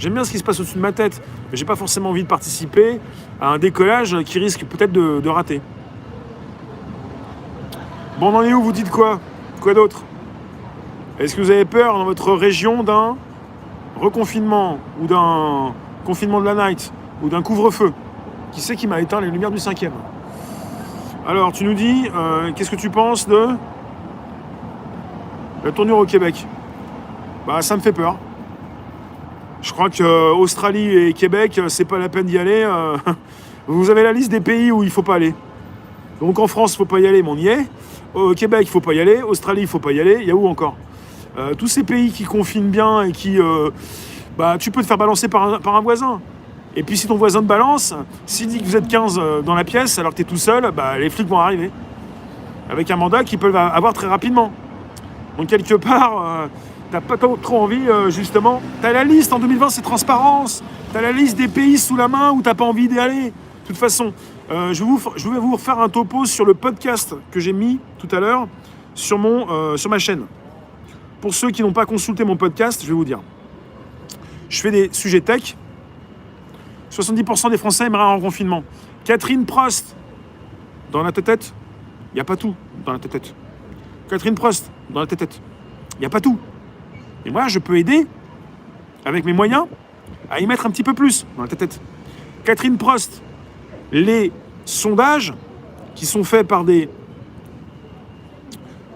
J'aime bien ce qui se passe au-dessus de ma tête, mais j'ai pas forcément envie de participer à un décollage qui risque peut-être de rater. Bon, on en est où? Vous dites quoi? Quoi d'autre? Est-ce que vous avez peur dans votre région d'un reconfinement ou d'un confinement de la night ou d'un couvre-feu? Qui c'est qui m'a éteint les lumières du 5e? Alors, tu nous dis, qu'est-ce que tu penses de la tournure au Québec? Bah, ça me fait peur. Je crois que Australie et Québec, c'est pas la peine d'y aller. Vous avez la liste des pays où il faut pas aller. Donc en France, il faut pas y aller, mais on y est. Au Québec, il faut pas y aller. Australie, il faut pas y aller. Il y a où encore? Tous ces pays qui confinent bien et qui... tu peux te faire balancer par un voisin. Et puis si ton voisin te balance, s'il dit que vous êtes 15 dans la pièce alors que tu es tout seul, les flics vont arriver. Avec un mandat qu'ils peuvent avoir très rapidement. Donc quelque part... t'as pas trop envie, justement. T'as la liste en 2020, c'est transparence. T'as la liste des pays sous la main où t'as pas envie d'y aller. De toute façon, je vais vous refaire un topo sur le podcast que j'ai mis tout à l'heure sur ma chaîne. Pour ceux qui n'ont pas consulté mon podcast, je vais vous dire. Je fais des sujets tech. 70% des Français aimeraient un confinement. Catherine Prost, dans la tête, il n'y a pas tout dans la tête. Catherine Prost, dans la tête, il n'y a pas tout. Et moi, je peux aider, avec mes moyens, à y mettre un petit peu plus dans la tête. Catherine Prost, les sondages qui sont faits par des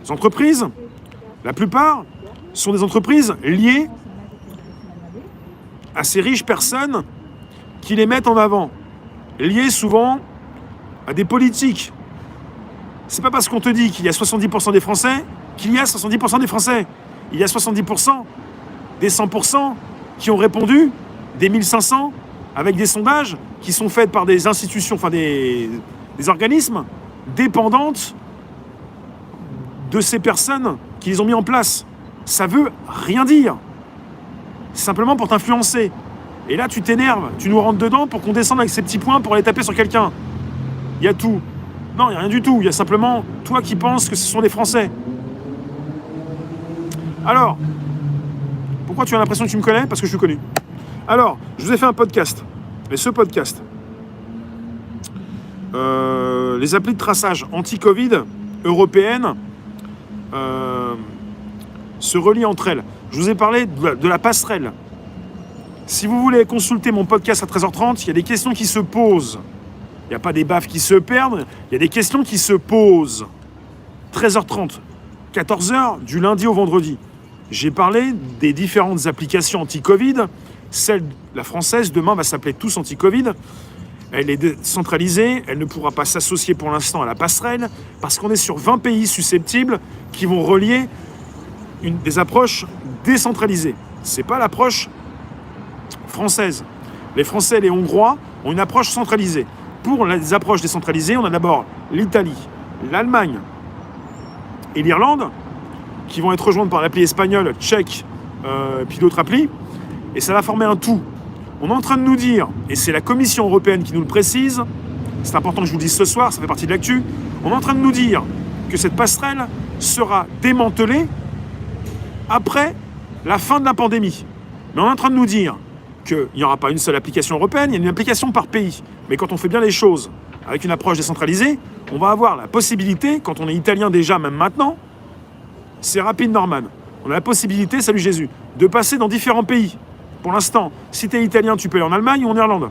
entreprises, la plupart sont des entreprises liées à ces riches personnes qui les mettent en avant, liées souvent à des politiques. C'est pas parce qu'on te dit qu'il y a 70% des Français qu'il y a 70% des Français. Il y a 70% des 100% qui ont répondu, des 1500, avec des sondages qui sont faits par des institutions, enfin des organismes dépendantes de ces personnes qui les ont mis en place. Ça veut rien dire. C'est simplement pour t'influencer. Et là, tu t'énerves, tu nous rentres dedans pour qu'on descende avec ces petits points pour aller taper sur quelqu'un. Il y a tout. Non, il n'y a rien du tout. Il y a simplement toi qui penses que ce sont des Français. Alors, pourquoi tu as l'impression que tu me connais? Parce que je suis connu. Alors, je vous ai fait un podcast. Et ce podcast, les applis de traçage anti-Covid européennes se relient entre elles. Je vous ai parlé de la passerelle. Si vous voulez consulter mon podcast à 13h30, il y a des questions qui se posent. Il n'y a pas des baffes qui se perdent, il y a des questions qui se posent. 13h30, 14h, du lundi au vendredi. J'ai parlé des différentes applications anti-Covid. La française, demain, va s'appeler Tous Anti-Covid. Elle est décentralisée, elle ne pourra pas s'associer pour l'instant à la passerelle, parce qu'on est sur 20 pays susceptibles qui vont relier des approches décentralisées. Ce n'est pas l'approche française. Les Français et les Hongrois ont une approche centralisée. Pour les approches décentralisées, on a d'abord l'Italie, l'Allemagne et l'Irlande, qui vont être rejointes par l'appli espagnole, tchèque, puis d'autres applis, et ça va former un tout. On est en train de nous dire, et c'est la Commission européenne qui nous le précise, c'est important que je vous le dise ce soir, ça fait partie de l'actu, on est en train de nous dire que cette passerelle sera démantelée après la fin de la pandémie. Mais on est en train de nous dire qu'il n'y aura pas une seule application européenne, il y a une application par pays. Mais quand on fait bien les choses avec une approche décentralisée, on va avoir la possibilité, quand on est italien déjà, même maintenant, c'est rapide Norman, on a la possibilité, salut Jésus, de passer dans différents pays. Pour l'instant, si tu es italien, tu peux aller en Allemagne ou en Irlande.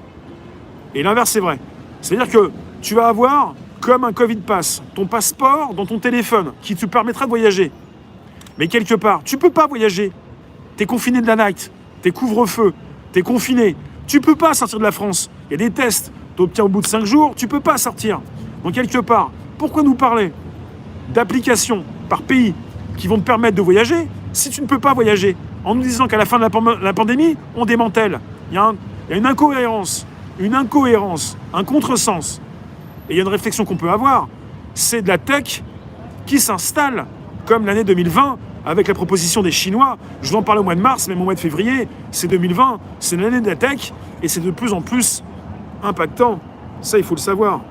Et l'inverse, c'est vrai. C'est-à-dire que tu vas avoir, comme un Covid Pass, ton passeport dans ton téléphone qui te permettra de voyager. Mais quelque part, tu peux pas voyager. Tu es confiné de la night, tu es couvre-feu, tu es confiné. Tu peux pas sortir de la France. Il y a des tests, tu obtiens au bout de 5 jours, tu peux pas sortir. Donc quelque part, pourquoi nous parler d'applications par pays qui vont te permettre de voyager si tu ne peux pas voyager, en nous disant qu'à la fin de la pandémie, on démantèle. Il y a une incohérence, un contresens. Et il y a une réflexion qu'on peut avoir, c'est de la tech qui s'installe, comme l'année 2020, avec la proposition des Chinois. Je vous en parlais au mois de mars, même au mois de février, c'est 2020, c'est l'année de la tech, et c'est de plus en plus impactant. Ça, il faut le savoir.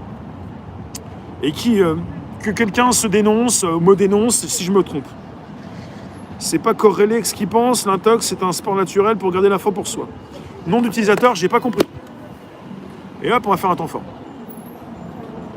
Et que quelqu'un se dénonce, me dénonce, si je me trompe. C'est pas corrélé avec ce qu'il pense, l'intox, c'est un sport naturel pour garder l'info pour soi. Nom d'utilisateur, j'ai pas compris. Et hop, on va faire un temps fort.